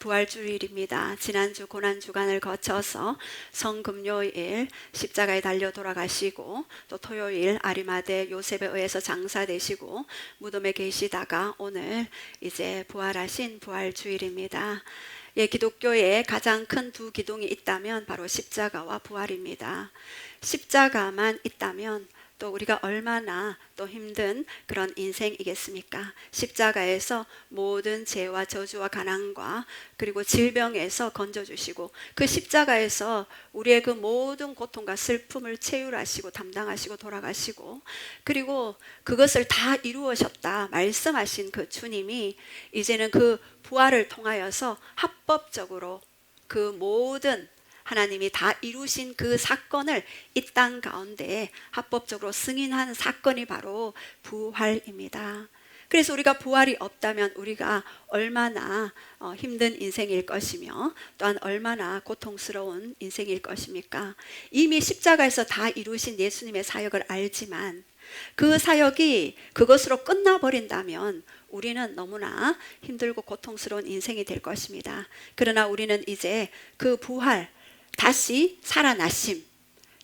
부활주일입니다. 지난주 고난주간을 거쳐서 성금요일 십자가에 달려 돌아가시고, 또 토요일 아리마대 요셉에 의해서 장사되시고 무덤에 계시다가 오늘 이제 부활하신 부활주일입니다. 예, 기독교에 가장 큰 두 기둥이 있다면 바로 십자가와 부활입니다. 십자가만 있다면 또 우리가 얼마나 또 힘든 그런 인생이겠습니까? 십자가에서 모든 죄와 저주와 가난과 그리고 질병에서 건져주시고, 그 십자가에서 우리의 그 모든 고통과 슬픔을 체휼하시고 담당하시고 돌아가시고, 그리고 그것을 다 이루으셨다 말씀하신 그 주님이 이제는 그 부활을 통하여서 합법적으로 그 모든 하나님이 다 이루신 그 사건을 이 땅 가운데 합법적으로 승인한 사건이 바로 부활입니다. 그래서 우리가 부활이 없다면 우리가 얼마나 힘든 인생일 것이며, 또한 얼마나 고통스러운 인생일 것입니까? 이미 십자가에서 다 이루신 예수님의 사역을 알지만 그 사역이 그것으로 끝나버린다면 우리는 너무나 힘들고 고통스러운 인생이 될 것입니다. 그러나 우리는 이제 그 부활, 다시 살아나심,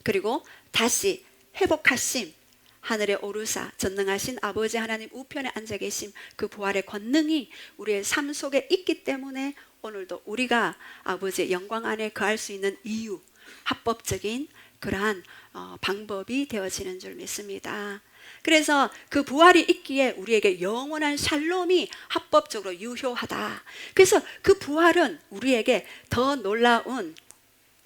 그리고 다시 회복하심, 하늘에 오르사 전능하신 아버지 하나님 우편에 앉아 계심, 그 부활의 권능이 우리의 삶 속에 있기 때문에 오늘도 우리가 아버지의 영광 안에 거할 수 있는 이유, 합법적인 그러한 방법이 되어지는 줄 믿습니다. 그래서 그 부활이 있기에 우리에게 영원한 샬롬이 합법적으로 유효하다. 그래서 그 부활은 우리에게 더 놀라운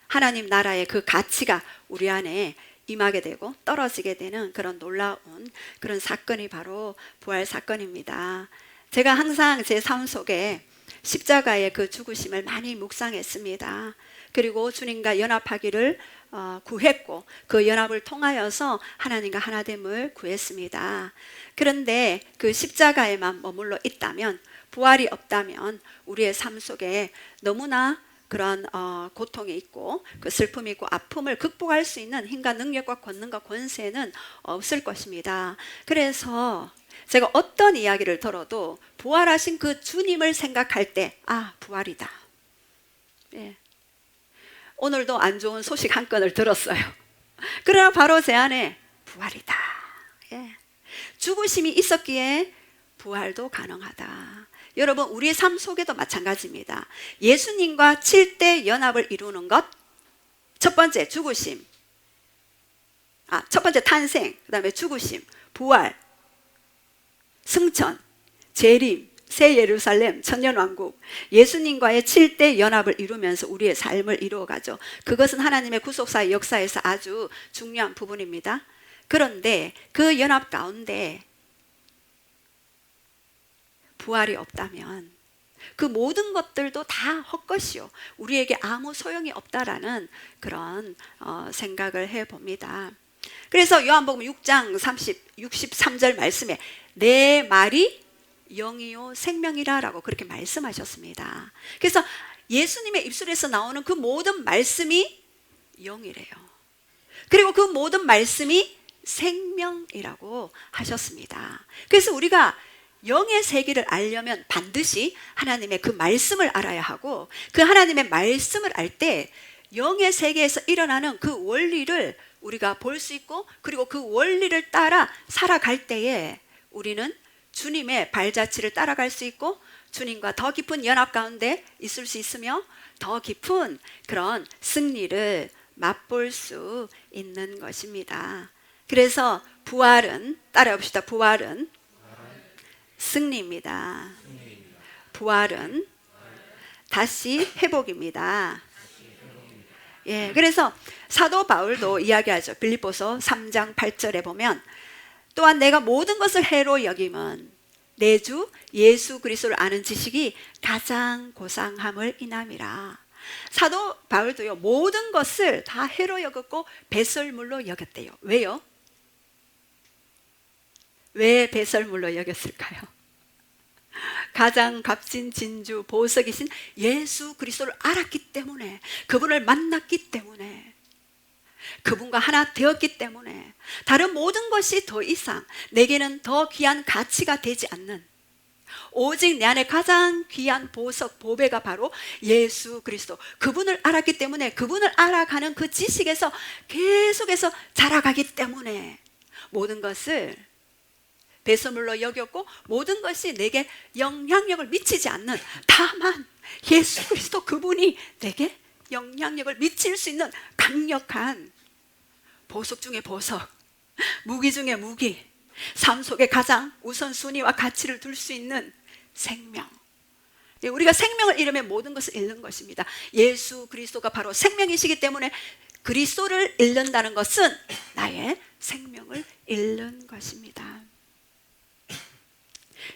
하나님 나라의 그 가치가 우리 안에 임하게 되고 떨어지게 되는 그런 놀라운 그런 사건이 바로 부활 사건입니다. 제가 항상 제 삶 속에 십자가의 그 죽으심을 많이 묵상했습니다. 그리고 주님과 연합하기를 구했고, 그 연합을 통하여서 하나님과 하나됨을 구했습니다. 그런데 그 십자가에만 머물러 있다면, 부활이 없다면 우리의 삶 속에 너무나 그런 고통이 있고 그 슬픔이 있고 아픔을 극복할 수 있는 힘과 능력과 권능과 권세는 없을 것입니다. 그래서 제가 어떤 이야기를 들어도 부활하신 그 주님을 생각할 때, 아, 부활이다. 예. 오늘도 안 좋은 소식 한 건을 들었어요. 그러나 바로 제 안에 부활이다. 예. 죽으심이 있었기에 부활도 가능하다. 여러분, 우리의 삶 속에도 마찬가지입니다. 예수님과 7대 연합을 이루는 것, 첫 번째 죽으심, 첫 번째 탄생, 그 다음에 죽으심, 부활, 승천, 재림, 새 예루살렘, 천년왕국, 예수님과의 7대 연합을 이루면서 우리의 삶을 이루어가죠. 그것은 하나님의 구속사의 역사에서 아주 중요한 부분입니다. 그런데 그 연합 가운데 부활이 없다면 그 모든 것들도 다 헛것이요, 우리에게 아무 소용이 없다라는 그런 생각을 해봅니다. 그래서 요한복음 6장 63절 말씀에 내 말이 영이요 생명이라 라고 그렇게 말씀하셨습니다. 그래서 예수님의 입술에서 나오는 그 모든 말씀이 영이래요. 그리고 그 모든 말씀이 생명이라고 하셨습니다. 그래서 우리가 영의 세계를 알려면 반드시 하나님의 그 말씀을 알아야 하고, 그 하나님의 말씀을 알 때 영의 세계에서 일어나는 그 원리를 우리가 볼 수 있고, 그리고 그 원리를 따라 살아갈 때에 우리는 주님의 발자취를 따라갈 수 있고, 주님과 더 깊은 연합 가운데 있을 수 있으며 더 깊은 그런 승리를 맛볼 수 있는 것입니다. 그래서 부활은, 따라해봅시다. 부활은 승리입니다. 부활은 다시 회복입니다. 예, 그래서 사도 바울도 이야기하죠. 빌립보서 3장 8절에 보면, 또한 내가 모든 것을 해로 여김은 내 주 예수 그리스도를 아는 지식이 가장 고상함을 인함이라. 사도 바울도요, 모든 것을 다 해로 여겼고 배설물로 여겼대요. 왜요? 왜 배설물로 여겼을까요? 가장 값진 진주 보석이신 예수 그리스도를 알았기 때문에, 그분을 만났기 때문에, 그분과 하나 되었기 때문에 다른 모든 것이 더 이상 내게는 더 귀한 가치가 되지 않는, 오직 내 안에 가장 귀한 보석, 보배가 바로 예수 그리스도. 그분을 알았기 때문에, 그분을 알아가는 그 지식에서 계속해서 자라가기 때문에 모든 것을 배설물로 여겼고, 모든 것이 내게 영향력을 미치지 않는, 다만 예수 그리스도 그분이 내게 영향력을 미칠 수 있는 강력한 보석 중에 보석, 무기 중에 무기, 삶 속에 가장 우선순위와 가치를 둘 수 있는 생명. 우리가 생명을 잃으면 모든 것을 잃는 것입니다. 예수 그리스도가 바로 생명이시기 때문에 그리스도를 잃는다는 것은 나의 생명을 잃는 것입니다.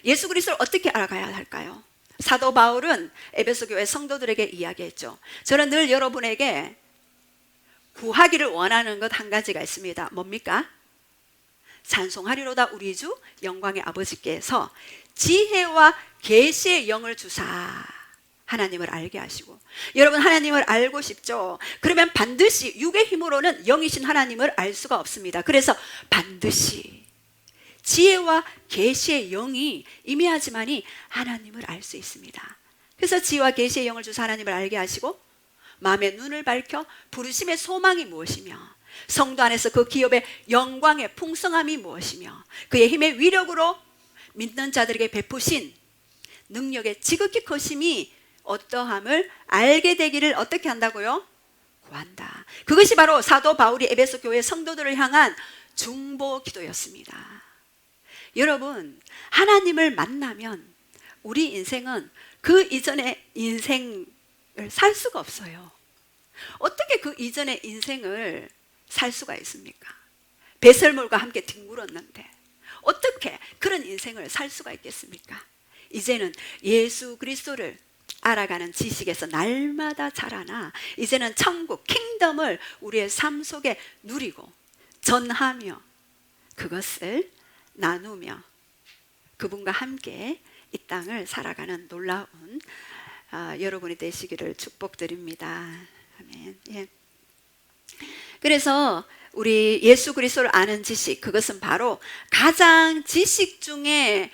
예수 그리스도를 어떻게 알아가야 할까요? 사도 바울은 에베소 교회 성도들에게 이야기했죠. 저는 늘 여러분에게 구하기를 원하는 것 한 가지가 있습니다. 뭡니까? 찬송하리로다 우리 주 영광의 아버지께서 지혜와 계시의 영을 주사 하나님을 알게 하시고. 여러분, 하나님을 알고 싶죠? 그러면 반드시 육의 힘으로는 영이신 하나님을 알 수가 없습니다. 그래서 반드시 지혜와 계시의 영이 임해야지만이 하나님을 알 수 있습니다. 그래서 지혜와 계시의 영을 주사 하나님을 알게 하시고, 마음의 눈을 밝혀 부르심의 소망이 무엇이며, 성도 안에서 그 기업의 영광의 풍성함이 무엇이며, 그의 힘의 위력으로 믿는 자들에게 베푸신 능력의 지극히 크심이 어떠함을 알게 되기를 어떻게 한다고요? 구한다. 그것이 바로 사도 바울이 에베소 교회 성도들을 향한 중보 기도였습니다. 여러분, 하나님을 만나면 우리 인생은 그 이전의 인생을 살 수가 없어요. 어떻게 그 이전의 인생을 살 수가 있습니까? 배설물과 함께 뒹굴었는데 어떻게 그런 인생을 살 수가 있겠습니까? 이제는 예수 그리스도를 알아가는 지식에서 날마다 자라나 이제는 천국 킹덤을 우리의 삶 속에 누리고 전하며 그것을 나누며 그분과 함께 이 땅을 살아가는 놀라운 여러분이 되시기를 축복드립니다. 아멘. 예. 그래서 우리 예수 그리스도를 아는 지식, 그것은 바로 가장 지식 중에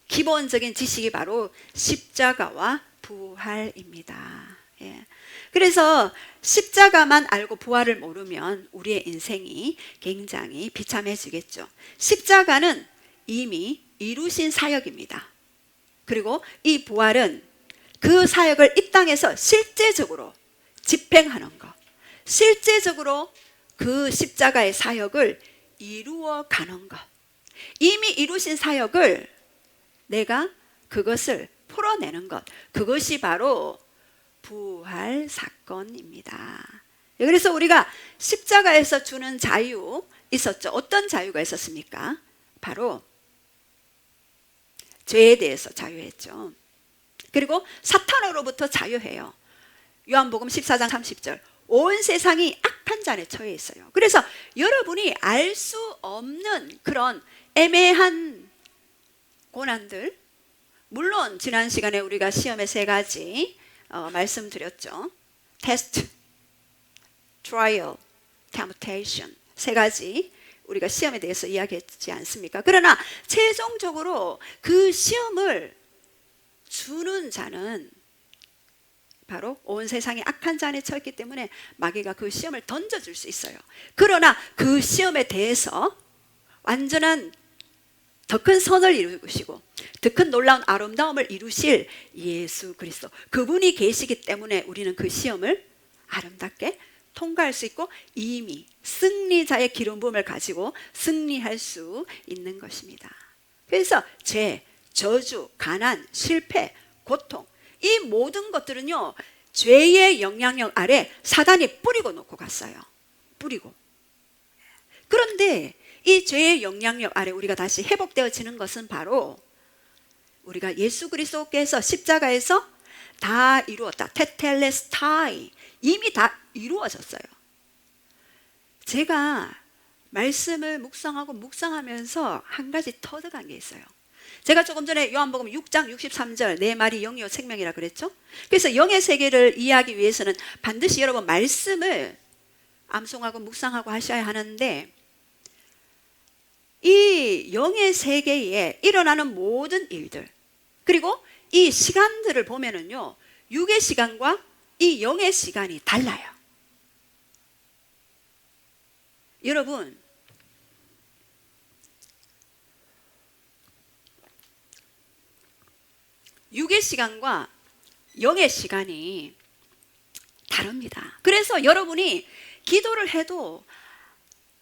기본적인 지식이 바로 십자가와 부활입니다. 예. 그래서 십자가만 알고 부활을 모르면 우리의 인생이 굉장히 비참해지겠죠. 십자가는 이미 이루신 사역입니다. 그리고 이 부활은 그 사역을 이 땅에서 실제적으로 집행하는 것, 실제적으로 그 십자가의 사역을 이루어가는 것, 이미 이루신 사역을 내가 그것을 풀어내는 것, 그것이 바로 부활 사건입니다. 그래서 우리가 십자가에서 주는 자유 있었죠. 어떤 자유가 있었습니까? 바로 죄에 대해서 자유했죠. 그리고 사탄으로부터 자유해요. 요한복음 14장 30절, 온 세상이 악한 잔에 처해 있어요. 그래서 여러분이 알 수 없는 그런 애매한 고난들, 물론 지난 시간에 우리가 시험의 세 가지 말씀드렸죠. 테스트, 트라이얼, 템프테이션, 세 가지 우리가 시험에 대해서 이야기했지 않습니까? 그러나 최종적으로 그 시험을 주는 자는 바로 온 세상이 악한 잔에 처했기 때문에 마귀가 그 시험을 던져줄 수 있어요. 그러나 그 시험에 대해서 완전한 더 큰 선을 이루시고 더 큰 놀라운 아름다움을 이루실 예수 그리스도, 그분이 계시기 때문에 우리는 그 시험을 아름답게 통과할 수 있고 이미 승리자의 기름 부음을 가지고 승리할 수 있는 것입니다. 그래서 죄, 저주, 가난, 실패, 고통, 이 모든 것들은요 죄의 영향력 아래 사단이 뿌리고 놓고 갔어요. 뿌리고. 그런데 이 죄의 영향력 아래 우리가 다시 회복되어지는 것은 바로 우리가 예수 그리스도께서 십자가에서 다 이루었다. 테텔레스타이, 이미 다 이루어졌어요. 제가 말씀을 묵상하면서 한 가지 터득한 게 있어요. 제가 조금 전에 요한복음 6장 63절 내 말이 영이요 생명이라 그랬죠. 그래서 영의 세계를 이해하기 위해서는 반드시 여러분 말씀을 암송하고 묵상하고 하셔야 하는데, 이 영의 세계에 일어나는 모든 일들, 그리고 이 시간들을 보면은요, 육의 시간과 이 영의 시간이 달라요. 여러분, 육의 시간과 영의 시간이 다릅니다. 그래서 여러분이 기도를 해도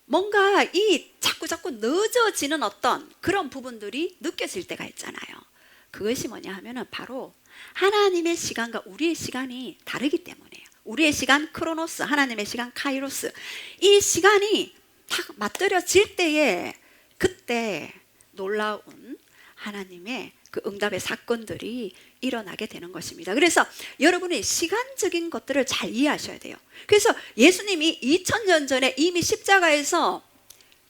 뭔가 이 자꾸 늦어지는 어떤 그런 부분들이 느껴질 때가 있잖아요. 그것이 뭐냐 하면은 바로 하나님의 시간과 우리의 시간이 다르기 때문이에요. 우리의 시간 크로노스, 하나님의 시간 카이로스. 이 시간이 딱 맞들여질 때에 그때 놀라운 하나님의 그 응답의 사건들이 일어나게 되는 것입니다. 그래서 여러분이 시간적인 것들을 잘 이해하셔야 돼요. 그래서 예수님이 2000년 전에 이미 십자가에서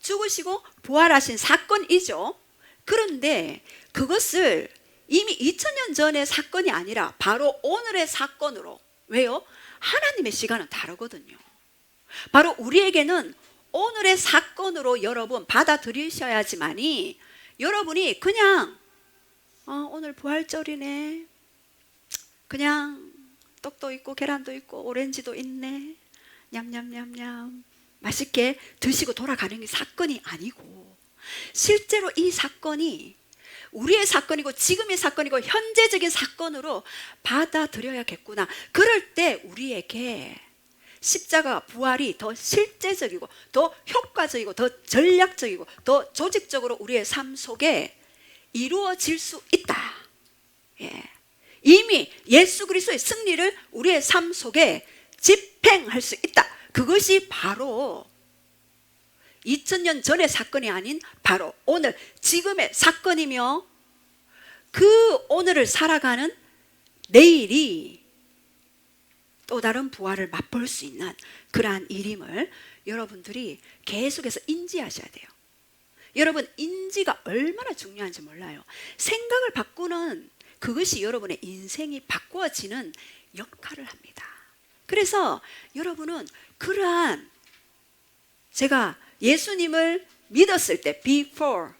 죽으시고 부활하신 사건이죠. 그런데 그것을 이미 2000년 전의 사건이 아니라 바로 오늘의 사건으로, 왜요? 하나님의 시간은 다르거든요. 바로 우리에게는 오늘의 사건으로 여러분 받아들이셔야지만이 여러분이 그냥 오늘 부활절이네, 그냥 떡도 있고 계란도 있고 오렌지도 있네, 냠냠냠냠 맛있게 드시고 돌아가는 게 사건이 아니고, 실제로 이 사건이 우리의 사건이고 지금의 사건이고 현재적인 사건으로 받아들여야겠구나. 그럴 때 우리에게 십자가 부활이 더 실제적이고 더 효과적이고 더 전략적이고 더 조직적으로 우리의 삶 속에 이루어질 수 있다. 예. 이미 예수 그리스도의 승리를 우리의 삶 속에 집행할 수 있다. 그것이 바로 2000년 전의 사건이 아닌 바로 오늘 지금의 사건이며, 그 오늘을 살아가는 내일이 또 다른 부활을 맛볼 수 있는 그러한 일임을 여러분들이 계속해서 인지하셔야 돼요. 여러분, 인지가 얼마나 중요한지 몰라요. 생각을 바꾸는 그것이 여러분의 인생이 바꾸어지는 역할을 합니다. 그래서 여러분은 그러한, 제가 예수님을 믿었을 때 before,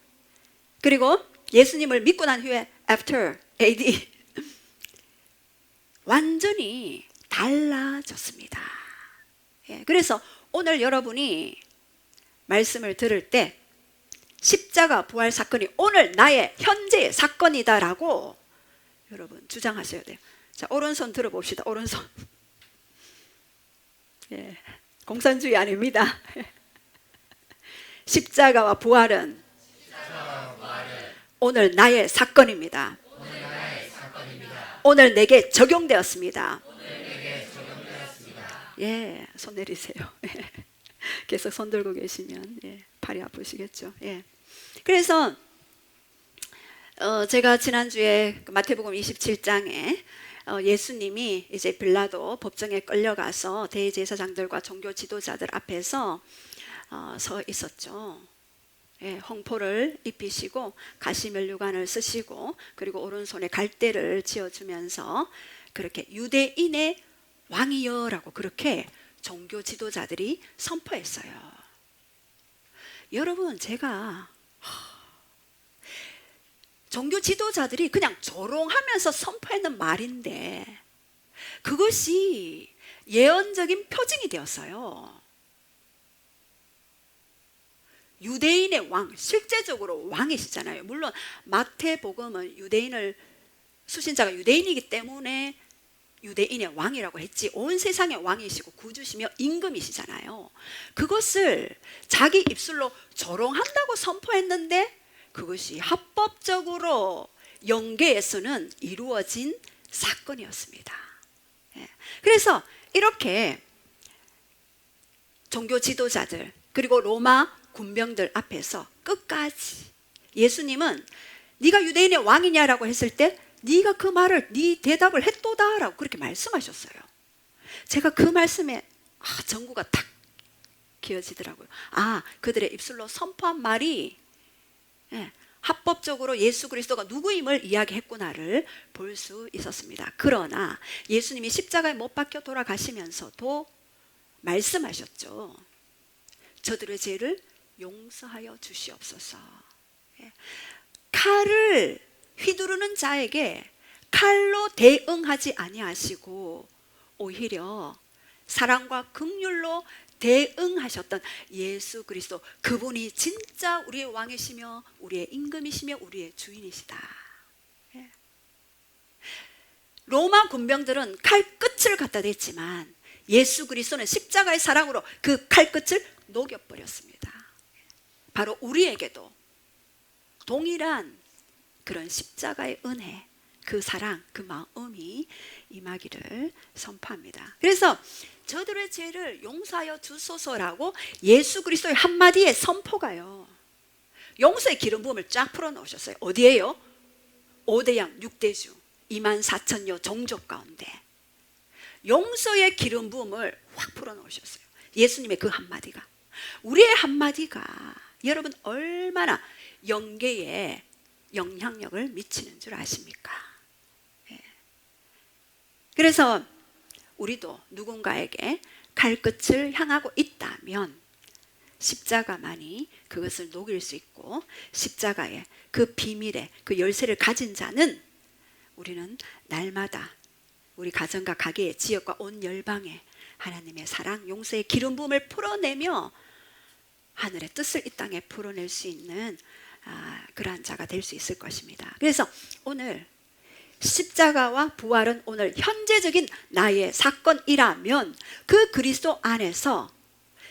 그리고 예수님을 믿고 난 후에 after AD 완전히 달라졌습니다. 예, 그래서 오늘 여러분이 말씀을 들을 때 십자가 부활 사건이 오늘 나의 현재의 사건이다라고 여러분 주장하셔야 돼요. 자, 오른손 들어봅시다. 오른손. 예, 공산주의 아닙니다. 십자가와 부활은 오늘 나의 사건입니다. 오늘 내게 적용되었습니다. 예, 손 내리세요. 계속 손 들고 계시면 팔이 아프시겠죠. 예. 그래서 제가 지난주에 마태복음 27장에 예수님이 이제 빌라도 법정에 끌려가서 대제사장들과 종교 지도자들 앞에서 서 있었죠. 예, 홍포를 입히시고 가시면류관을 쓰시고, 그리고 오른손에 갈대를 쥐어주면서 그렇게 유대인의 왕이여라고 그렇게 종교 지도자들이 선포했어요. 여러분, 제가 종교 지도자들이 그냥 조롱하면서 선포하는 말인데 그것이 예언적인 표징이 되었어요. 유대인의 왕, 실제적으로 왕이시잖아요. 물론 마태복음은 유대인을, 수신자가 유대인이기 때문에 유대인의 왕이라고 했지, 온 세상의 왕이시고 구주시며 임금이시잖아요. 그것을 자기 입술로 조롱한다고 선포했는데 그것이 합법적으로 영계에서는 이루어진 사건이었습니다. 그래서 이렇게 종교 지도자들 그리고 로마 군병들 앞에서 끝까지 예수님은 네가 유대인의 왕이냐라고 했을 때 네가 그 말을, 네 대답을 했도다라고 그렇게 말씀하셨어요. 제가 그 말씀에 전구가 탁 기어지더라고요. 그들의 입술로 선포한 말이 합법적으로 예수 그리스도가 누구임을 이야기했구나를 볼 수 있었습니다. 그러나 예수님이 십자가에 못 박혀 돌아가시면서도 말씀하셨죠. 저들의 죄를 용서하여 주시옵소서. 칼을 휘두르는 자에게 칼로 대응하지 아니하시고 오히려 사랑과 긍휼로 대응하셨던 예수 그리스도, 그분이 진짜 우리의 왕이시며 우리의 임금이시며 우리의 주인이시다. 예. 로마 군병들은 칼끝을 갖다 댔지만 예수 그리스도는 십자가의 사랑으로 그 칼끝을 녹여버렸습니다. 바로 우리에게도 동일한 그런 십자가의 은혜, 그 사랑, 그 마음이 임하기를 선포합니다. 그래서 저들의 죄를 용서하여 주소서라고 예수 그리스도의 한마디의 선포가요, 용서의 기름 부음을 쫙 풀어놓으셨어요. 어디에요? 5대 양 6대 주 24,000여 종족 가운데 용서의 기름 부음을 확 풀어놓으셨어요. 예수님의 그 한마디가, 우리의 한마디가 여러분 얼마나 영계에 영향력을 미치는 줄 아십니까? 예. 그래서 우리도 누군가에게 칼끝을 향하고 있다면 십자가만이 그것을 녹일 수 있고, 십자가의 그 비밀의 그 열쇠를 가진 자는 우리는 날마다 우리 가정과 가게의 지역과 온 열방에 하나님의 사랑, 용서의 기름 부음을 풀어내며 하늘의 뜻을 이 땅에 풀어낼 수 있는 그러한 자가 될 수 있을 것입니다. 그래서 오늘 십자가와 부활은 오늘 현재적인 나의 사건이라면 그 그리스도 안에서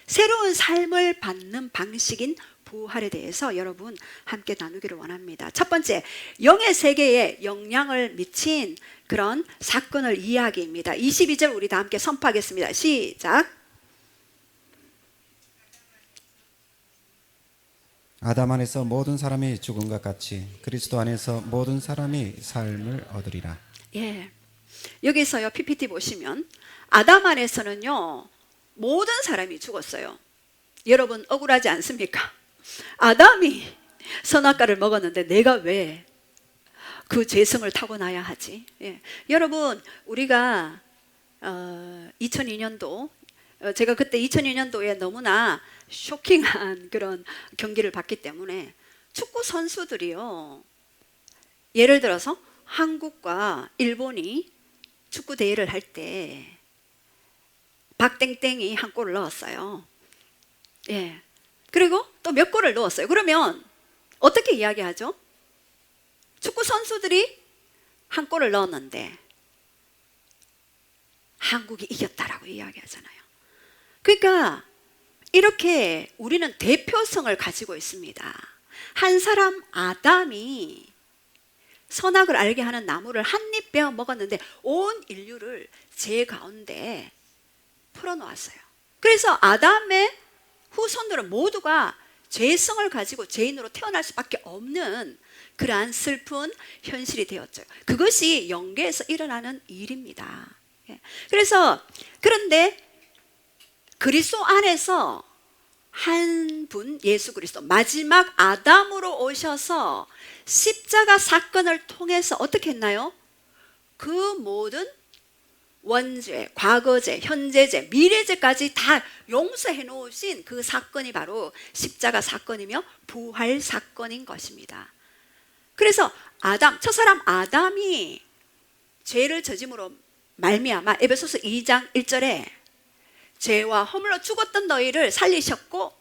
새로운 삶을 받는 방식인 부활에 대해서 여러분 함께 나누기를 원합니다. 첫 번째, 영의 세계에 영향을 미친 그런 사건을 이야기입니다. 22절 우리 다 함께 선포하겠습니다. 시작. 아담 안에서 모든 사람이 죽은 것 같이 그리스도 안에서 모든 사람이 삶을 얻으리라. 예, 여기서요 PPT 보시면 아담 안에서는요 모든 사람이 죽었어요. 여러분 억울하지 않습니까? 아담이 선악과를 먹었는데 내가 왜 그 죄성을 타고나야 하지? 예. 여러분 우리가 2002년도 제가 그때 2002년도에 너무나 쇼킹한 그런 경기를 봤기 때문에 축구 선수들이요, 예를 들어서 한국과 일본이 축구 대회를 할 때 박땡땡이 한 골을 넣었어요. 예. 그리고 또 몇 골을 넣었어요. 그러면 어떻게 이야기하죠? 축구 선수들이 한 골을 넣었는데 한국이 이겼다라고 이야기하잖아요. 그러니까 이렇게 우리는 대표성을 가지고 있습니다. 한 사람 아담이 선악을 알게 하는 나무를 한 입 베어 먹었는데 온 인류를 죄 가운데 풀어놓았어요. 그래서 아담의 후손들은 모두가 죄성을 가지고 죄인으로 태어날 수밖에 없는 그러한 슬픈 현실이 되었죠. 그것이 영계에서 일어나는 일입니다. 그래서 그런데 그리스도 안에서 한 분 예수 그리스도 마지막 아담으로 오셔서 십자가 사건을 통해서 어떻게 했나요? 그 모든 원죄, 과거죄, 현재죄, 미래죄까지 다 용서해 놓으신 그 사건이 바로 십자가 사건이며 부활 사건인 것입니다. 그래서 아담, 첫사람 아담이 죄를 저짐으로 말미암아 에베소서 2장 1절에 죄와 허물로 죽었던 너희를 살리셨고,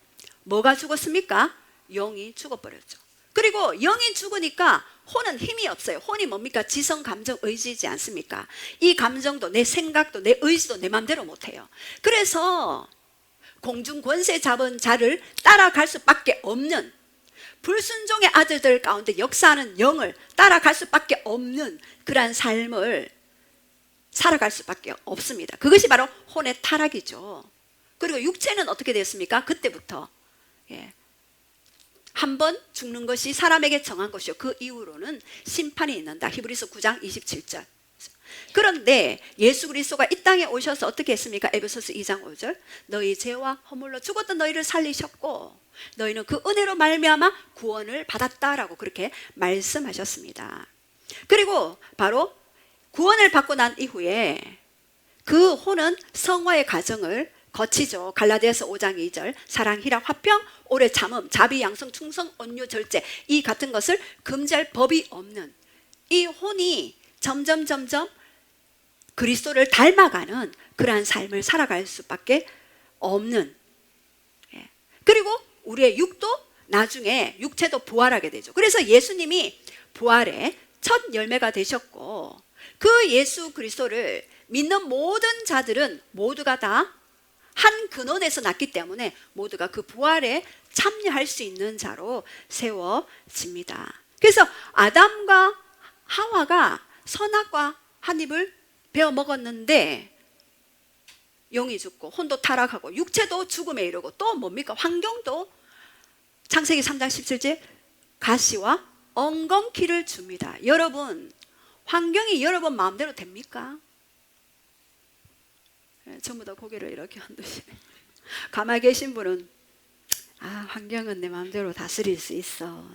뭐가 죽었습니까? 영이 죽어버렸죠. 그리고 영이 죽으니까 혼은 힘이 없어요. 혼이 뭡니까? 지성, 감정, 의지이지 않습니까? 이 감정도 내 생각도 내 의지도 내 마음대로 못해요. 그래서 공중 권세 잡은 자를 따라갈 수밖에 없는, 불순종의 아들들 가운데 역사하는 영을 따라갈 수밖에 없는 그러한 삶을 살아갈 수밖에 없습니다. 그것이 바로 혼의 타락이죠. 그리고 육체는 어떻게 됐습니까? 그때부터 한번 죽는 것이 사람에게 정한 것이요 그 이후로는 심판이 있는다. 히브리서 9장 27절. 그런데 예수 그리스도가 이 땅에 오셔서 어떻게 했습니까? 에베소서 2장 5절. 너희 죄와 허물로 죽었던 너희를 살리셨고 너희는 그 은혜로 말미암아 구원을 받았다라고 그렇게 말씀하셨습니다. 그리고 바로 구원을 받고 난 이후에 그 혼은 성화의 과정을 거치죠. 갈라디아서 5장 2절. 사랑, 희락, 화평, 오래 참음, 자비, 양성, 충성, 온유, 절제, 이 같은 것을 금지할 법이 없는 이 혼이 점점 그리스도를 닮아가는 그러한 삶을 살아갈 수밖에 없는. 그리고 우리의 육도 나중에 육체도 부활하게 되죠. 그래서 예수님이 부활의 첫 열매가 되셨고, 그 예수 그리스도를 믿는 모든 자들은 모두가 다 한 근원에서 났기 때문에 모두가 그 부활에 참여할 수 있는 자로 세워집니다. 그래서 아담과 하와가 선악과 한 입을 베어 먹었는데 영이 죽고 혼도 타락하고 육체도 죽음에 이르고, 또 뭡니까? 환경도 창세기 3장 17절 가시와 엉겅퀴를 줍니다. 여러분, 환경이 여러분 마음대로 됩니까? 전부 다 고개를 이렇게 흔드시네. 가만히 계신 분은 환경은 내 마음대로 다스릴 수 있어.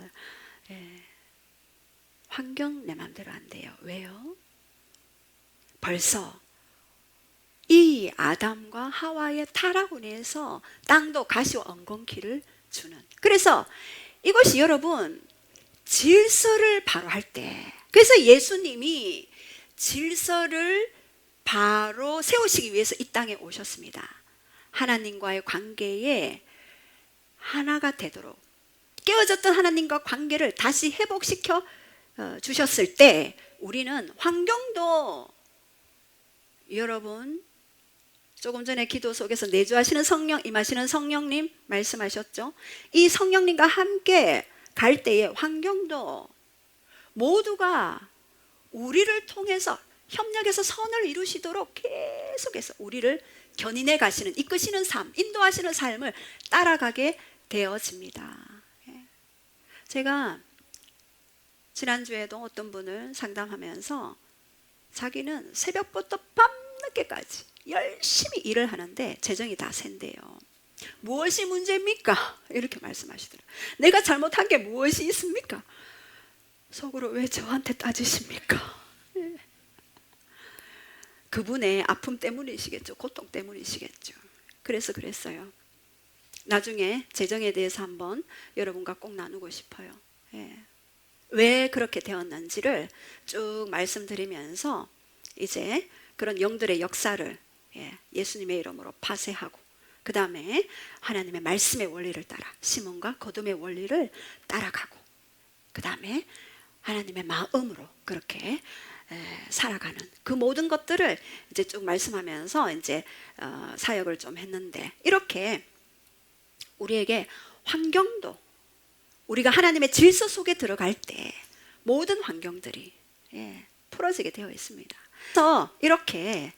환경 내 마음대로 안 돼요. 왜요? 벌써 이 아담과 하와의 타락으로 인해서 땅도 가시와 엉겅퀴를 주는. 그래서 이것이 여러분 질서를 바로 할 때, 그래서 예수님이 질서를 바로 세우시기 위해서 이 땅에 오셨습니다. 하나님과의 관계에 하나가 되도록 깨어졌던 하나님과 관계를 다시 회복시켜 주셨을 때 우리는 환경도, 여러분 조금 전에 기도 속에서 내주하시는 성령, 임하시는 성령님 말씀하셨죠. 이 성령님과 함께 갈 때에 환경도 모두가 우리를 통해서 협력해서 선을 이루시도록 계속해서 우리를 견인해 가시는, 이끄시는 삶, 인도하시는 삶을 따라가게 되어집니다. 제가 지난주에도 어떤 분을 상담하면서 자기는 새벽부터 밤늦게까지 열심히 일을 하는데 재정이 다 샌대요. 무엇이 문제입니까? 이렇게 말씀하시더라고요. 내가 잘못한 게 무엇이 있습니까? 속으로 왜 저한테 따지십니까? 그분의 아픔 때문이시겠죠. 고통 때문이시겠죠. 그래서 그랬어요. 나중에 재정에 대해서 한번 여러분과 꼭 나누고 싶어요. 왜 그렇게 되었는지를 쭉 말씀드리면서 이제 그런 영들의 역사를 예수님의 이름으로 파쇄하고, 그 다음에 하나님의 말씀의 원리를 따라 시몬과 거둠의 원리를 따라가고, 그 다음에 하나님의 마음으로 그렇게 살아가는 그 모든 것들을 이제 쭉 말씀하면서 이제 사역을 좀 했는데, 이렇게 우리에게 환경도, 우리가 하나님의 질서 속에 들어갈 때 모든 환경들이 풀어지게 되어 있습니다. 그래서 이렇게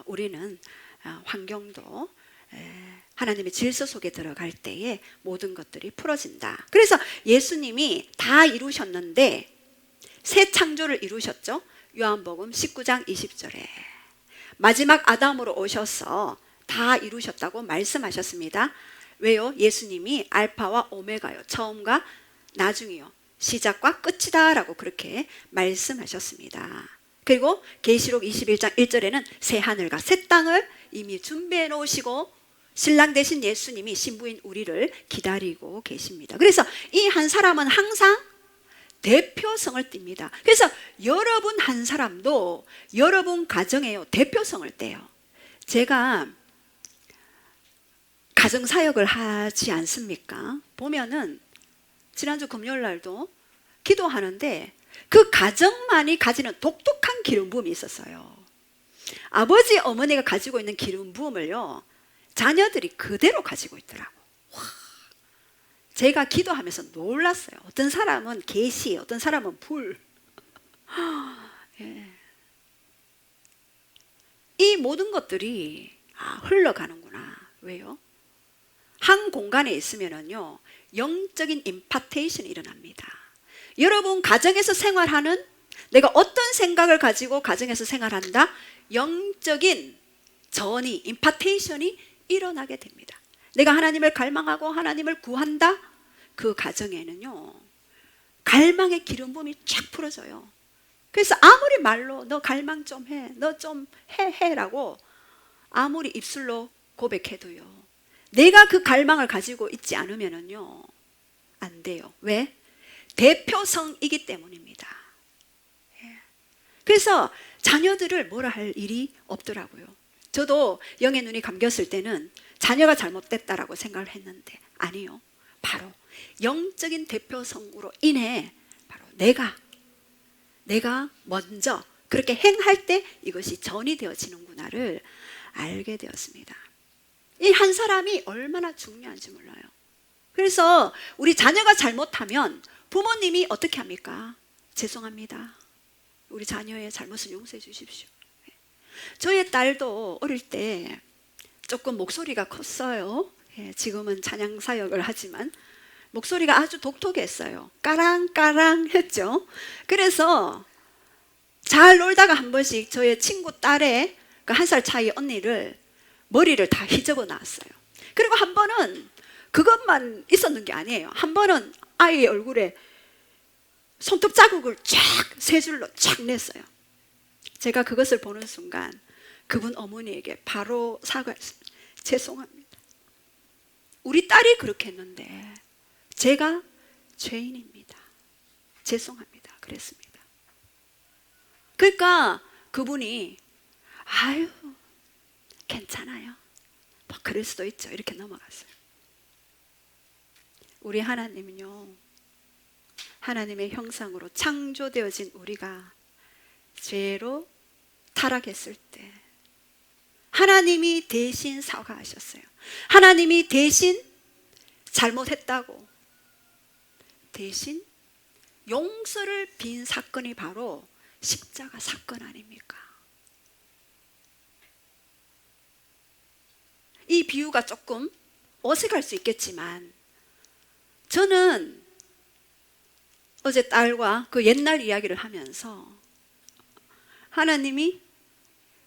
우리는 환경도 하나님의 질서 속에 들어갈 때에 모든 것들이 풀어진다. 그래서 예수님이 다 이루셨는데 새 창조를 이루셨죠. 요한복음 19장 20절에 마지막 아담으로 오셔서 다 이루셨다고 말씀하셨습니다. 왜요? 예수님이 알파와 오메가요, 처음과 나중이요, 시작과 끝이다 라고 그렇게 말씀하셨습니다. 그리고 계시록 21장 1절에는 새 하늘과 새 땅을 이미 준비해 놓으시고 신랑 되신 예수님이 신부인 우리를 기다리고 계십니다. 그래서 이 한 사람은 항상 대표성을 띱니다. 그래서 여러분 한 사람도 여러분 가정에요 대표성을 떼요. 제가 가정사역을 하지 않습니까? 보면은 지난주 금요일 날도 기도하는데 그 가정만이 가지는 독특한 기름 부음이 있었어요. 아버지 어머니가 가지고 있는 기름 부음을요 자녀들이 그대로 가지고 있더라고. 와, 제가 기도하면서 놀랐어요. 어떤 사람은 계시, 어떤 사람은 불. 이 모든 것들이 흘러가는구나. 왜요? 한 공간에 있으면은요 영적인 임파테이션이 일어납니다. 여러분 가정에서 생활하는, 내가 어떤 생각을 가지고 가정에서 생활한다, 영적인 전이, 임파테이션이 일어나게 됩니다. 내가 하나님을 갈망하고 하나님을 구한다, 그 가정에는요 갈망의 기름 부음이 쫙 풀어져요. 그래서 아무리 말로 너 갈망 좀 해, 너 좀 해라고 아무리 입술로 고백해도요 내가 그 갈망을 가지고 있지 않으면은요 안 돼요. 왜? 대표성이기 때문입니다. 그래서 자녀들을 뭐라 할 일이 없더라고요. 저도 영의 눈이 감겼을 때는 자녀가 잘못됐다라고 생각을 했는데 아니요. 바로 영적인 대표성으로 인해 바로 내가 먼저 그렇게 행할 때 이것이 전이 되어지는구나를 알게 되었습니다. 이 한 사람이 얼마나 중요한지 몰라요. 그래서 우리 자녀가 잘못하면 부모님이 어떻게 합니까? 죄송합니다. 우리 자녀의 잘못을 용서해 주십시오. 저의 딸도 어릴 때 조금 목소리가 컸어요. 지금은 찬양 사역을 하지만 목소리가 아주 독특했어요. 까랑까랑 했죠. 그래서 잘 놀다가 한 번씩 저의 친구 딸의 그 1살 차이 언니를 머리를 다 휘저어 놨어요. 그리고 한 번은 그것만 있었는 게 아니에요. 한 번은 아이의 얼굴에 손톱 자국을 쫙 3줄로 쫙 냈어요. 제가 그것을 보는 순간 그분 어머니에게 바로 사과했습니다. 죄송합니다. 우리 딸이 그렇게 했는데 제가 죄인입니다. 죄송합니다. 그랬습니다. 그러니까 그분이 아유 괜찮아요. 뭐 그럴 수도 있죠. 이렇게 넘어갔어요. 우리 하나님은요, 하나님의 형상으로 창조되어진 우리가 죄로 타락했을 때 하나님이 대신 사과하셨어요. 하나님이 대신 잘못했다고 대신 용서를 빈 사건이 바로 십자가 사건 아닙니까? 이 비유가 조금 어색할 수 있겠지만 저는 어제 딸과 그 옛날 이야기를 하면서 하나님이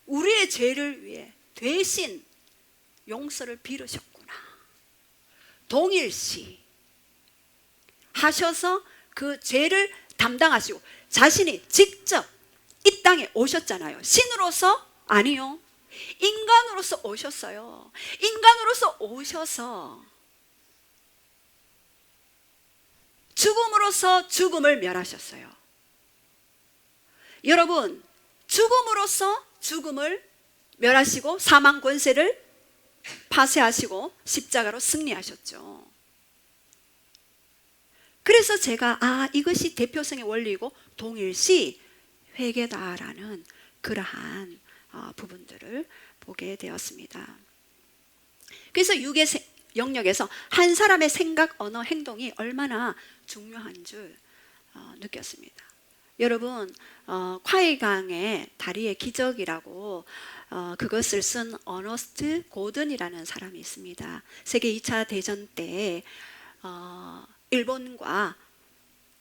우리의 죄를 위해 대신 용서를 빌으셨구나. 동일시 하셔서 그 죄를 담당하시고 자신이 직접 이 땅에 오셨잖아요. 신으로서 아니요. 인간으로서 오셨어요. 인간으로서 오셔서 죽음으로써 죽음을 멸하셨어요. 여러분, 죽음으로써 죽음을 멸하시고 사망 권세를 파쇄하시고 십자가로 승리하셨죠. 그래서 제가 이것이 대표성의 원리이고 동일시 회개다라는 그러한 부분들을 보게 되었습니다. 그래서 육의 영역에서 한 사람의 생각, 언어, 행동이 얼마나 중요한 줄 느꼈습니다. 여러분, 콰이강의 다리의 기적이라고 그것을 쓴 어너스트 고든이라는 사람이 있습니다. 세계 2차 대전 때 일본과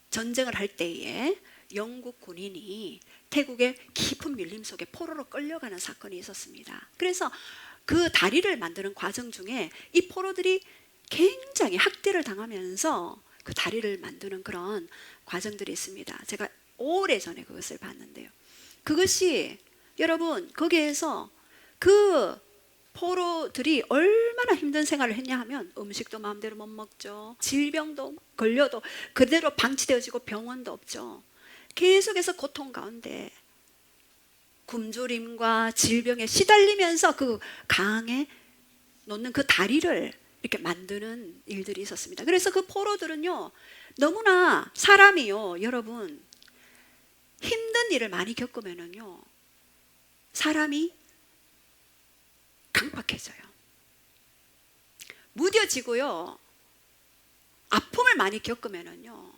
전쟁을 할 때에 영국 군인이 태국의 깊은 밀림 속에 포로로 끌려가는 사건이 있었습니다. 그래서 그 다리를 만드는 과정 중에 이 포로들이 굉장히 학대를 당하면서 그 다리를 만드는 그런 과정들이 있습니다. 제가 오래전에 그것을 봤는데요. 그것이 여러분 거기에서 그 포로들이 얼마나 힘든 생활을 했냐 하면 음식도 마음대로 못 먹죠. 질병도 걸려도 그대로 방치되어지고 병원도 없죠. 계속해서 고통 가운데 굶주림과 질병에 시달리면서 그 강에 놓는 그 다리를 이렇게 만드는 일들이 있었습니다. 그래서 그 포로들은요, 너무나 사람이요, 여러분, 힘든 일을 많이 겪으면은요, 사람이 강팍해져요. 무뎌지고요, 아픔을 많이 겪으면은요,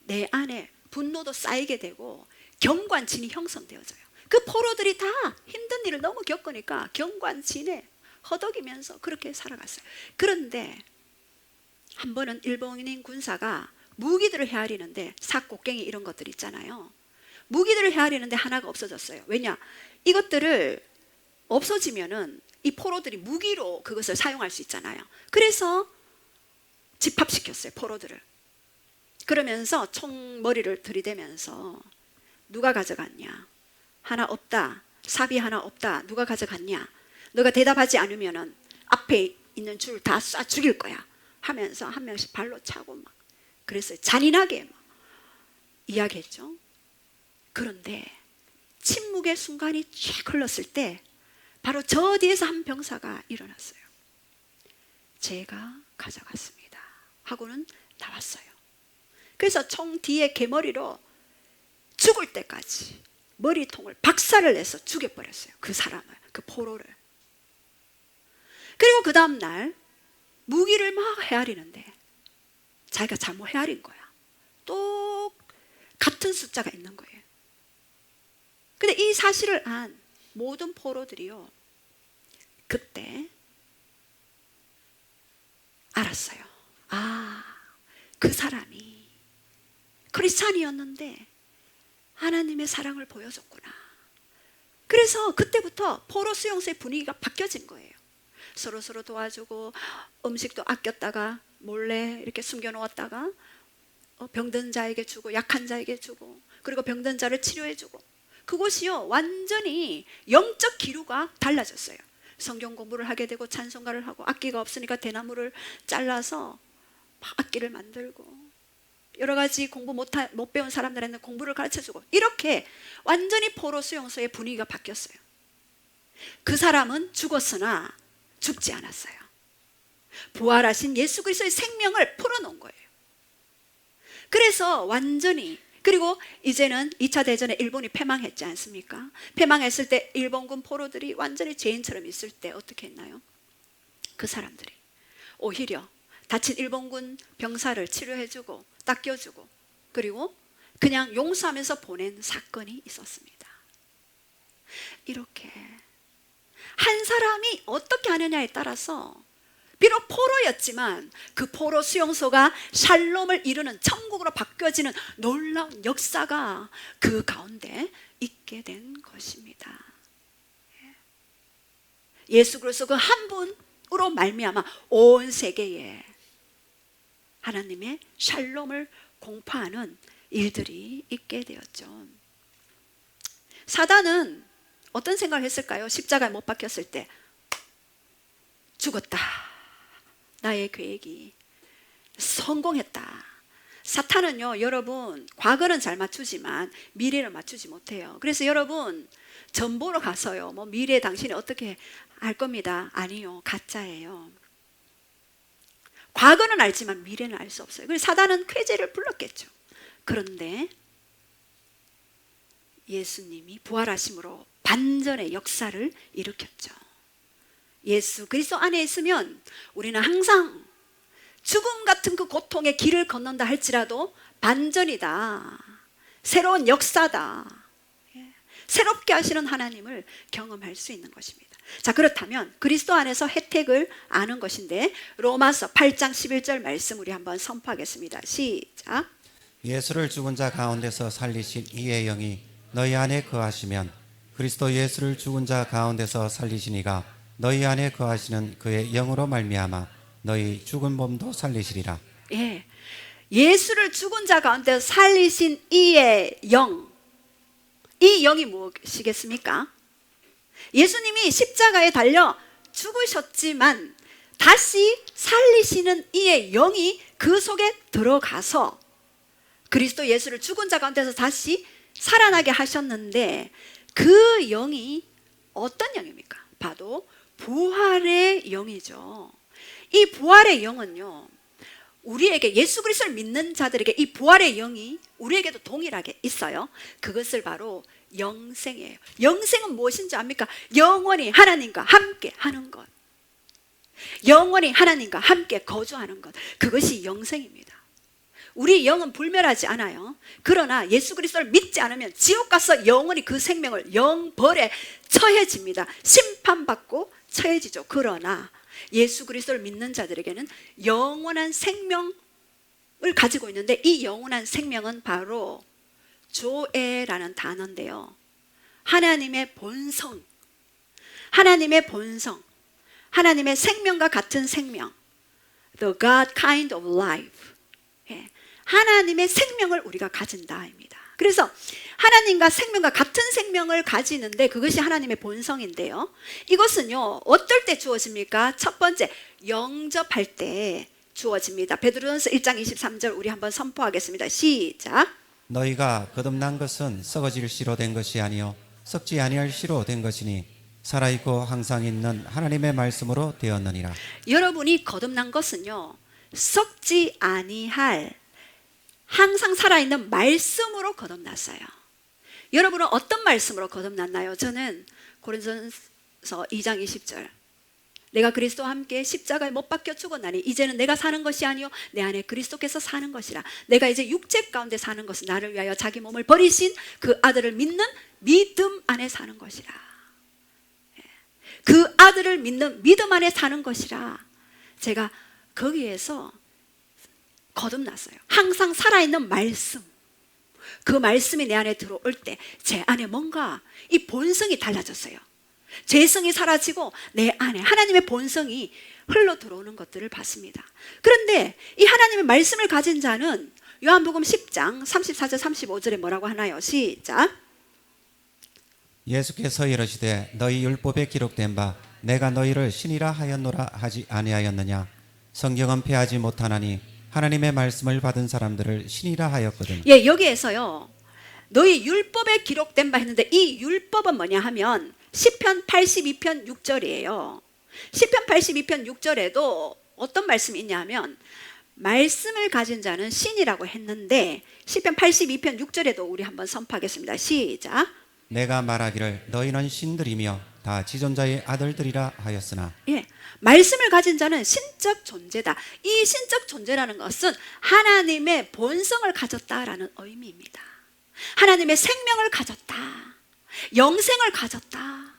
내 안에 분노도 쌓이게 되고 경관진이 형성되어져요. 그 포로들이 다 힘든 일을 너무 겪으니까 경관진에 허덕이면서 그렇게 살아갔어요. 그런데 한 번은 일본인 군사가 무기들을 헤아리는데 삭곡갱이 이런 것들 있잖아요. 무기들을 헤아리는데 하나가 없어졌어요. 왜냐? 이것들을 없어지면은 이 포로들이 무기로 그것을 사용할 수 있잖아요. 그래서 집합시켰어요, 포로들을. 그러면서 총머리를 들이대면서 누가 가져갔냐? 하나 없다. 삽이 하나 없다. 누가 가져갔냐? 너가 대답하지 않으면은 앞에 있는 줄 다 쏴 죽일 거야. 하면서 한 명씩 발로 차고 막 그랬어요. 잔인하게 막 이야기했죠. 그런데 침묵의 순간이 쫙 흘렀을 때 바로 저 뒤에서 한 병사가 일어났어요. 제가 가져갔습니다 하고는 나왔어요. 그래서 총 뒤에 개머리로 죽을 때까지 머리통을 박살을 내서 죽여버렸어요. 그 사람을, 그 포로를. 그리고 그 다음날 무기를 막 헤아리는데 자기가 잘못 헤아린 거야. 또 같은 숫자가 있는 거예요. 근데 이 사실을 안 모든 포로들이요, 그때 알았어요. 아, 그 사람이 크리스찬이었는데 하나님의 사랑을 보여줬구나. 그래서 그때부터 포로 수용소의 분위기가 바뀌어진 거예요. 서로 도와주고 음식도 아꼈다가 몰래 이렇게 숨겨놓았다가 병든 자에게 주고 약한 자에게 주고 그리고 병든 자를 치료해주고, 그곳이요 완전히 영적 기류가 달라졌어요. 성경 공부를 하게 되고 찬송가를 하고, 악기가 없으니까 대나무를 잘라서 악기를 만들고, 여러 가지 공부 못 배운 사람들한테 공부를 가르쳐주고, 이렇게 완전히 포로 수용소의 분위기가 바뀌었어요. 그 사람은 죽었으나 죽지 않았어요. 부활하신 예수 그리스도의 생명을 풀어놓은 거예요. 그래서 완전히, 그리고 이제는 2차 대전에 일본이 패망했지 않습니까? 패망했을 때 일본군 포로들이 완전히 죄인처럼 있을 때 어떻게 했나요? 그 사람들이 오히려 다친 일본군 병사를 치료해주고 닦여주고 그리고 그냥 용서하면서 보낸 사건이 있었습니다. 이렇게 한 사람이 어떻게 하느냐에 따라서 비록 포로였지만 그 포로 수용소가 샬롬을 이루는 천국으로 바뀌어지는 놀라운 역사가 그 가운데 있게 된 것입니다. 예수 그리스도 그 한 분으로 말미암아 온 세계에 하나님의 샬롬을 공포하는 일들이 있게 되었죠. 사단은 어떤 생각을 했을까요? 십자가에 못 박혔을 때 죽었다, 나의 계획이 성공했다. 사탄은요, 여러분, 과거는 잘 맞추지만 미래를 맞추지 못해요. 그래서 여러분, 점 보러 가서요, 뭐 미래에 당신이 어떻게 할 겁니다. 아니요, 가짜예요. 과거는 알지만 미래는 알 수 없어요. 그래서 사단은 쾌재를 불렀겠죠. 그런데 예수님이 부활하심으로 반전의 역사를 일으켰죠. 예수 그리스도 안에 있으면 우리는 항상 죽음 같은 그 고통의 길을 건넌다 할지라도 반전이다, 새로운 역사다, 새롭게 하시는 하나님을 경험할 수 있는 것입니다. 자, 그렇다면 그리스도 안에서 혜택을 아는 것인데 로마서 8장 11절 말씀 우리 한번 선포하겠습니다. 시작. 예수를 죽은 자 가운데서 살리신 이의 영이 너희 안에 거하시면 그리스도 예수를 죽은 자 가운데서 살리신 이가 너희 안에 거하시는 그의 영으로 말미암아 너희 죽은 몸도 살리시리라. 예, 예수를 죽은 자 가운데 살리신 이의 영, 이 영이 무엇이겠습니까? 예수님이 십자가에 달려 죽으셨지만 다시 살리시는 이의 영이 그 속에 들어가서 그리스도 예수를 죽은 자 가운데서 다시 살아나게 하셨는데, 그 영이 어떤 영입니까? 바로 부활의 영이죠. 이 부활의 영은요, 우리에게, 예수 그리스도를 믿는 자들에게 이 부활의 영이 우리에게도 동일하게 있어요. 그것을 바로 영생이에요. 영생은 무엇인지 압니까? 영원히 하나님과 함께 하는 것, 영원히 하나님과 함께 거주하는 것, 그것이 영생입니다. 우리 영은 불멸하지 않아요. 그러나 예수 그리스도를 믿지 않으면 지옥 가서 영원히 그 생명을 영벌에 처해집니다. 심판받고 처해지죠. 그러나 예수 그리스도를 믿는 자들에게는 영원한 생명을 가지고 있는데, 이 영원한 생명은 바로 조에라는 단어인데요, 하나님의 본성, 하나님의 본성, 하나님의 생명과 같은 생명, the God kind of life, 하나님의 생명을 우리가 가진다입니다. 그래서 하나님과 생명과 같은 생명을 가지는데 그것이 하나님의 본성인데요, 이것은요 어떨 때 주어집니까? 첫 번째, 영접할 때 주어집니다. 베드로전서 1장 23절 우리 한번 선포하겠습니다. 시작. 너희가 거듭난 것은 썩어질 씨로 된 것이 아니요 썩지 아니할 씨로 된 것이니 살아있고 항상 있는 하나님의 말씀으로 되었느니라. 여러분이 거듭난 것은요, 썩지 아니할 항상 살아있는 말씀으로 거듭났어요. 여러분은 어떤 말씀으로 거듭났나요? 저는 고린도전서 2장 20절, 내가 그리스도와 함께 십자가에 못 박혀 죽었나니 이제는 내가 사는 것이 아니요 내 안에 그리스도께서 사는 것이라. 내가 이제 육체 가운데 사는 것은 나를 위하여 자기 몸을 버리신 그 아들을 믿는 믿음 안에 사는 것이라. 그 아들을 믿는 믿음 안에 사는 것이라. 제가 거기에서 거듭났어요. 항상 살아있는 말씀, 그 말씀이 내 안에 들어올 때 제 안에 뭔가 이 본성이 달라졌어요. 죄성이 사라지고 내 안에 하나님의 본성이 흘러 들어오는 것들을 봤습니다. 그런데 이 하나님의 말씀을 가진 자는 요한복음 10장 34절 35절에 뭐라고 하나요? 시작. 예수께서 이르시되 너희 율법에 기록된 바 내가 너희를 신이라 하였노라 하지 아니하였느냐. 성경은 패하지 못하나니 하나님의 말씀을 받은 사람들을 신이라 하였거든. 예, 여기에서요, 너희 율법에 기록된 바 했는데 이 율법은 뭐냐 하면 시편 82편 6절이에요. 시편 82편 6절에도 어떤 말씀이 있냐면 말씀을 가진 자는 신이라고 했는데 시편 82편 6절에도 우리 한번 선포하겠습니다. 시작. 내가 말하기를 너희는 신들이며 다 지존자의 아들들이라 하였으나. 예, 말씀을 가진 자는 신적 존재다. 이 신적 존재라는 것은 하나님의 본성을 가졌다라는 의미입니다. 하나님의 생명을 가졌다, 영생을 가졌다,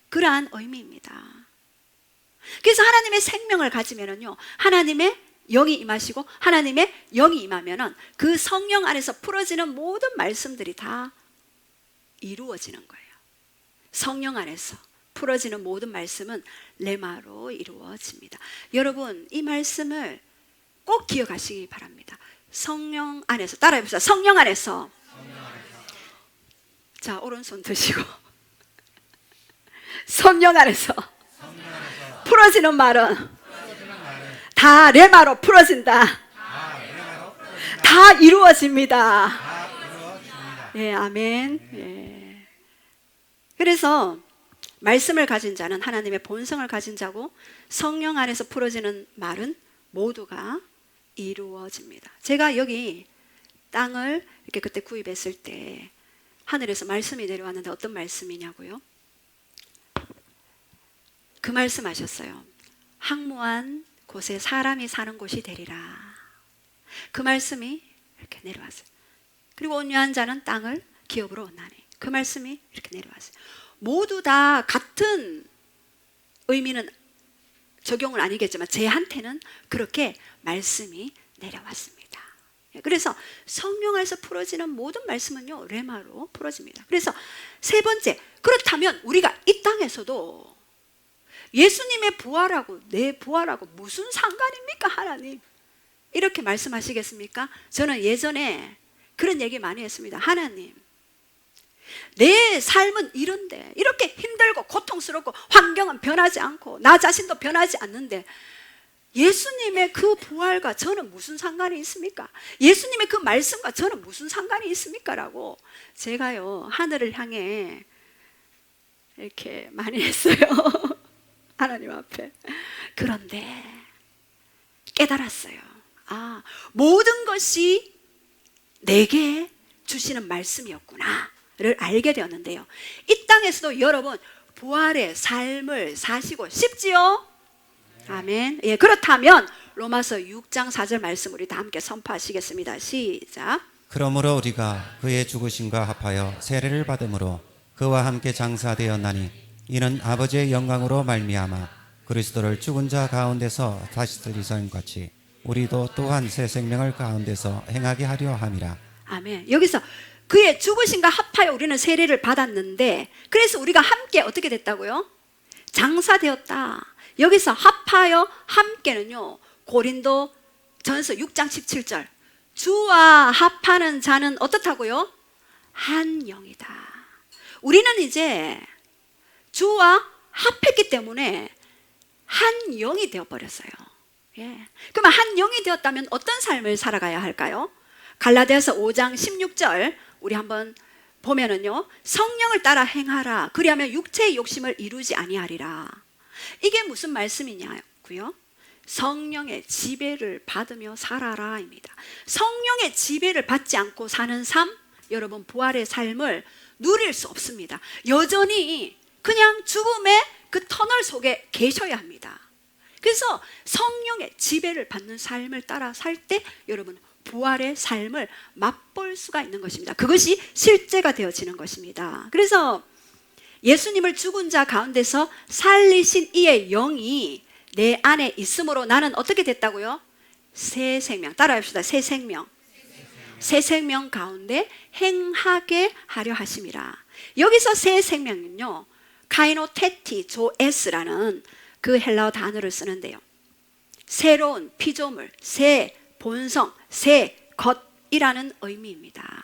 그러한 의미입니다. 그래서 하나님의 생명을 가지면은요, 하나님의 영이 임하시고 하나님의 영이 임하면은 그 성령 안에서 풀어지는 모든 말씀들이 다 이루어지는 거예요. 성령 안에서 풀어지는 모든 말씀은 레마로 이루어집니다. 여러분, 이 말씀을 꼭 기억하시기 바랍니다. 성령 안에서, 따라해봅시다. 성령 안에서. 자, 오른손 드시고 성령 안에서 풀어지는 말은 다 레마로 풀어진다. 다 이루어집니다. 예, 아멘. 예. 그래서 말씀을 가진 자는 하나님의 본성을 가진 자고 성령 안에서 풀어지는 말은 모두가 이루어집니다. 제가 여기 땅을 이렇게 그때 구입했을 때 하늘에서 말씀이 내려왔는데 어떤 말씀이냐고요? 그 말씀 하셨어요. 황무한 곳에 사람이 사는 곳이 되리라. 그 말씀이 이렇게 내려왔어요. 그리고 온유한 자는 땅을 기업으로 얻나니. 그 말씀이 이렇게 내려왔어요. 모두 다 같은 의미는 적용은 아니겠지만 제한테는 그렇게 말씀이 내려왔습니다. 그래서 성령 안에서 풀어지는 모든 말씀은요, 레마로 풀어집니다. 그래서 세 번째, 그렇다면 우리가 이 땅에서도 예수님의 부활하고 내 부활하고 무슨 상관입니까, 하나님? 이렇게 말씀하시겠습니까? 저는 예전에 그런 얘기 많이 했습니다. 하나님, 내 삶은 이런데, 이렇게 힘들고 고통스럽고 환경은 변하지 않고 나 자신도 변하지 않는데 예수님의 그 부활과 저는 무슨 상관이 있습니까? 예수님의 그 말씀과 저는 무슨 상관이 있습니까? 라고 제가요, 하늘을 향해 이렇게 많이 했어요. 하나님 앞에. 그런데 깨달았어요. 아, 모든 것이 내게 주시는 말씀이었구나를 알게 되었는데요. 이 땅에서도 여러분 부활의 삶을 사시고 싶지요? 아멘. 예, 그렇다면 로마서 6장 4절 말씀 우리 다 함께 선포하시겠습니다. 시작. 그러므로 우리가 그의 죽으심과 합하여 세례를 받음으로 그와 함께 장사되었나니 이는 아버지의 영광으로 말미암아 그리스도를 죽은 자 가운데서 다시 살리신 같이 우리도 또한 새 생명을 가운데서 행하게 하려 함이라. 아멘. 여기서 그의 죽으심과 합하여 우리는 세례를 받았는데, 그래서 우리가 함께 어떻게 됐다고요? 장사되었다. 여기서 합하여 함께는요, 고린도 전서 6장 17절, 주와 합하는 자는 어떻다고요? 한 영이다. 우리는 이제 주와 합했기 때문에 한 영이 되어버렸어요. 예. 그러면 한 영이 되었다면 어떤 삶을 살아가야 할까요? 갈라디아서 5장 16절 우리 한번 보면은요, 성령을 따라 행하라. 그리하면 육체의 욕심을 이루지 아니하리라. 이게 무슨 말씀이냐고요? 성령의 지배를 받으며 살아라입니다. 성령의 지배를 받지 않고 사는 삶, 여러분 부활의 삶을 누릴 수 없습니다. 여전히 그냥 죽음의 그 터널 속에 계셔야 합니다. 그래서 성령의 지배를 받는 삶을 따라 살 때 여러분 부활의 삶을 맛볼 수가 있는 것입니다. 그것이 실제가 되어지는 것입니다. 그래서 예수님을 죽은 자 가운데서 살리신 이의 영이 내 안에 있으므로 나는 어떻게 됐다고요? 새 생명. 따라합시다. 새 생명. 새 생명 가운데 행하게 하려 하심이라. 여기서 새 생명은요, 카이노테티 조에스라는 그 헬라어 단어를 쓰는데요, 새로운 피조물, 새 본성, 새 것이라는 의미입니다.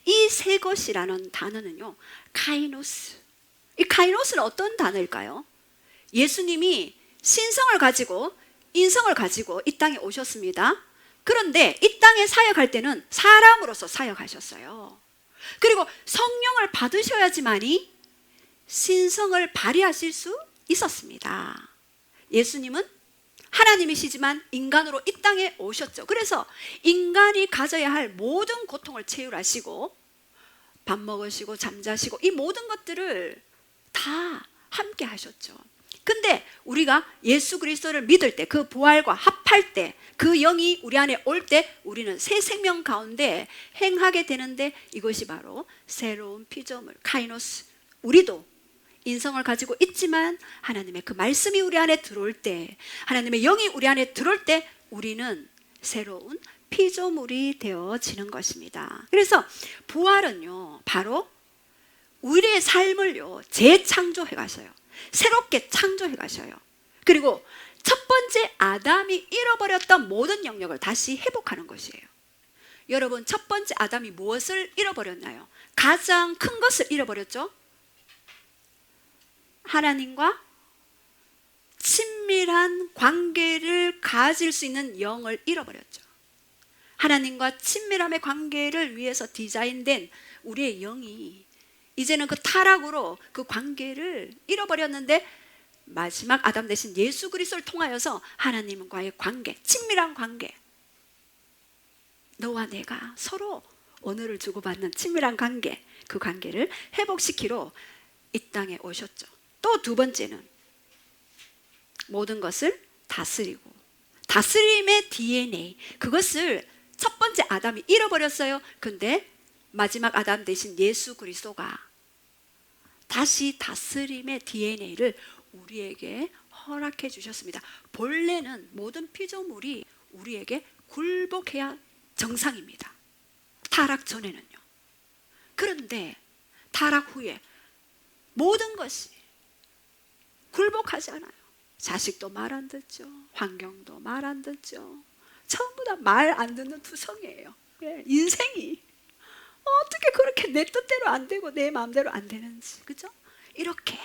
이 새 것이라는 단어는요, 카이노스. 이 카이노스는 어떤 단어일까요? 예수님이 신성을 가지고 인성을 가지고 이 땅에 오셨습니다. 그런데 이 땅에 사역할 때는 사람으로서 사역하셨어요. 그리고 성령을 받으셔야지만이 신성을 발휘하실 수 있었습니다. 예수님은 하나님이시지만 인간으로 이 땅에 오셨죠. 그래서 인간이 가져야 할 모든 고통을 체휼하시고 밥 먹으시고 잠자시고 이 모든 것들을 다 함께 하셨죠. 근데 우리가 예수 그리스도를 믿을 때, 그 부활과 합할 때, 그 영이 우리 안에 올 때 우리는 새 생명 가운데 행하게 되는데, 이것이 바로 새로운 피조물, 카이노스. 우리도 인성을 가지고 있지만 하나님의 그 말씀이 우리 안에 들어올 때, 하나님의 영이 우리 안에 들어올 때 우리는 새로운 피조물이 되어지는 것입니다. 그래서 부활은요, 바로 우리의 삶을요 재창조해 가셔요. 새롭게 창조해 가셔요. 그리고 첫 번째 아담이 잃어버렸던 모든 영역을 다시 회복하는 것이에요. 여러분, 첫 번째 아담이 무엇을 잃어버렸나요? 가장 큰 것을 잃어버렸죠? 하나님과 친밀한 관계를 가질 수 있는 영을 잃어버렸죠. 하나님과 친밀함의 관계를 위해서 디자인된 우리의 영이 이제는 그 타락으로 그 관계를 잃어버렸는데, 마지막 아담 대신 예수 그리스도를 통하여서 하나님과의 관계, 친밀한 관계, 너와 내가 서로 언어를 주고받는 친밀한 관계, 그 관계를 회복시키러 이 땅에 오셨죠. 또 두 번째는 모든 것을 다스리고, 다스림의 DNA, 그것을 첫 번째 아담이 잃어버렸어요. 근데 마지막 아담 대신 예수 그리스도가 다시 다스림의 DNA를 우리에게 허락해 주셨습니다. 본래는 모든 피조물이 우리에게 굴복해야 정상입니다. 타락 전에는요. 그런데 타락 후에 모든 것이 굴복하지 않아요. 자식도 말 안 듣죠. 환경도 말 안 듣죠. 전부 다 말 안 듣는 투성이에요. 인생이 어떻게 그렇게 내 뜻대로 안 되고 내 마음대로 안 되는지, 그죠? 이렇게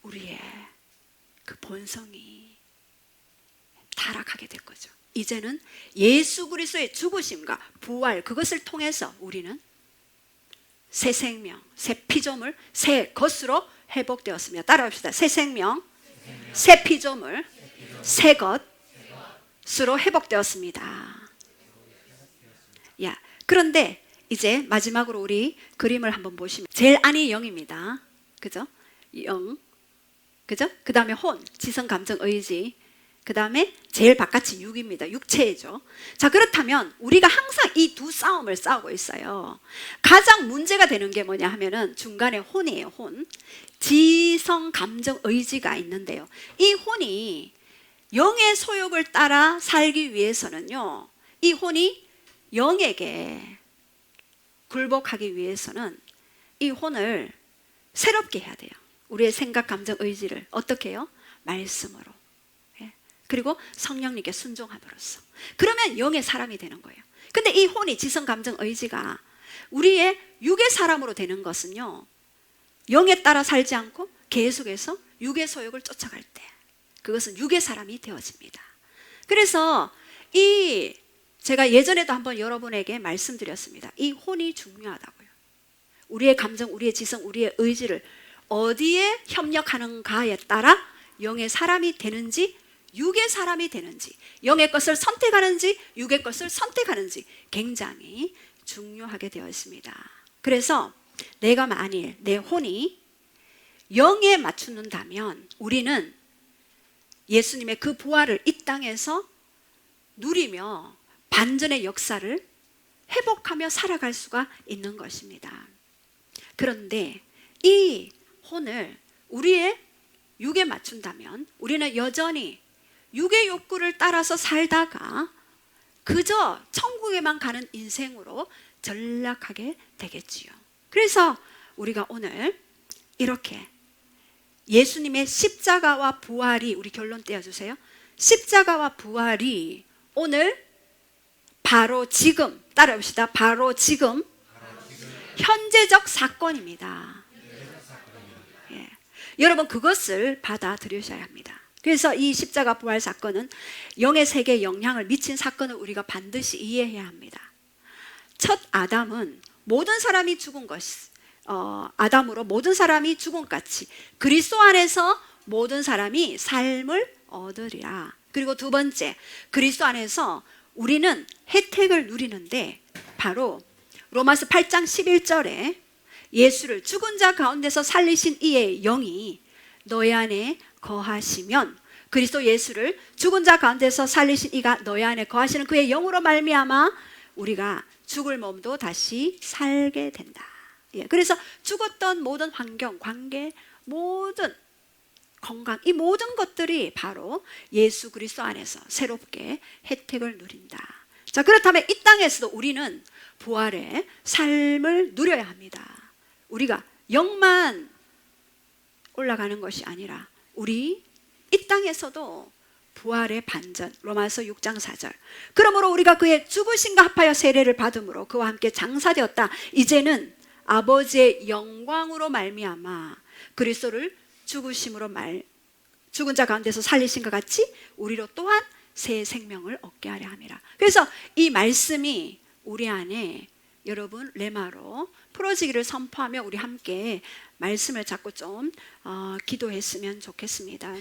우리의 그 본성이 타락하게 될 거죠. 이제는 예수 그리스도의 죽으심과 부활, 그것을 통해서 우리는 새 생명, 새 피조물, 새 것으로 회복되었습니다. 따라합시다. 새 생명, 새 피조물, 새 것으로 회복되었습니다. 그런데 이제 마지막으로 우리 그림을 한번 보시면, 제일 안이 영입니다. 그죠? 영. 그죠? 그 다음에 혼, 지성, 감정, 의지. 그 다음에 제일 바깥이 육입니다. 육체죠. 자, 그렇다면 우리가 항상 이 두 싸움을 싸우고 있어요. 가장 문제가 되는 게 뭐냐 하면은 중간에 혼이에요. 혼. 지성, 감정, 의지가 있는데요. 이 혼이 영의 소욕을 따라 살기 위해서는요, 이 혼이 영에게 굴복하기 위해서는 이 혼을 새롭게 해야 돼요. 우리의 생각, 감정, 의지를 어떻게 해요? 말씀으로. 그리고 성령님께 순종함으로써. 그러면 영의 사람이 되는 거예요. 근데 이 혼이, 지성, 감정, 의지가 우리의 육의 사람으로 되는 것은요, 영에 따라 살지 않고 계속해서 육의 소욕을 쫓아갈 때 그것은 육의 사람이 되어집니다. 그래서 이 제가 예전에도 한번 여러분에게 말씀드렸습니다. 이 혼이 중요하다고요. 우리의 감정, 우리의 지성, 우리의 의지를 어디에 협력하는가에 따라 영의 사람이 되는지 육의 사람이 되는지, 영의 것을 선택하는지 육의 것을 선택하는지 굉장히 중요하게 되어 있습니다. 그래서 내가 만일 내 혼이 영에 맞춘다면 우리는 예수님의 그 부활을 이 땅에서 누리며 반전의 역사를 회복하며 살아갈 수가 있는 것입니다. 그런데 이 혼을 우리의 육에 맞춘다면 우리는 여전히 육의 욕구를 따라서 살다가 그저 천국에만 가는 인생으로 전락하게 되겠지요. 그래서 우리가 오늘 이렇게 예수님의 십자가와 부활이, 우리 결론 떼어주세요. 십자가와 부활이 오늘 바로 지금, 따라합시다. 바로 지금 현재적 사건입니다. 예. 여러분 그것을 받아들이셔야 합니다. 그래서 이 십자가 부활 사건은 영의 세계에 영향을 미친 사건을 우리가 반드시 이해해야 합니다. 첫 아담은 모든 사람이 죽은 것, 아담으로 모든 사람이 죽은 것 같이 그리스도 안에서 모든 사람이 삶을 얻으리라. 그리고 두 번째, 그리스도 안에서 우리는 혜택을 누리는데 바로 로마서 8장 11절에 예수를 죽은 자 가운데서 살리신 이의 영이 너희 안에 거하시면, 그리스도 예수를 죽은 자 가운데서 살리신 이가 너희 안에 거하시는 그의 영으로 말미암아 우리가 죽을 몸도 다시 살게 된다. 예, 그래서 죽었던 모든 환경, 관계, 모든 건강, 이 모든 것들이 바로 예수 그리스도 안에서 새롭게 혜택을 누린다. 자, 그렇다면 이 땅에서도 우리는 부활의 삶을 누려야 합니다. 우리가 영만 올라가는 것이 아니라 우리 이 땅에서도 부활의 반전, 로마서 6장 4절. 그러므로 우리가 그의 죽으심과 합하여 세례를 받음으로 그와 함께 장사되었다. 이제는 아버지의 영광으로 말미암아 그리스도를 죽은 자 가운데서 살리신 것 같이 우리로 또한 새 생명을 얻게 하려 함이라. 그래서 이 말씀이 우리 안에 여러분 레마로 풀어지기를 선포하며 우리 함께 말씀을 잡고 좀 기도했으면 좋겠습니다.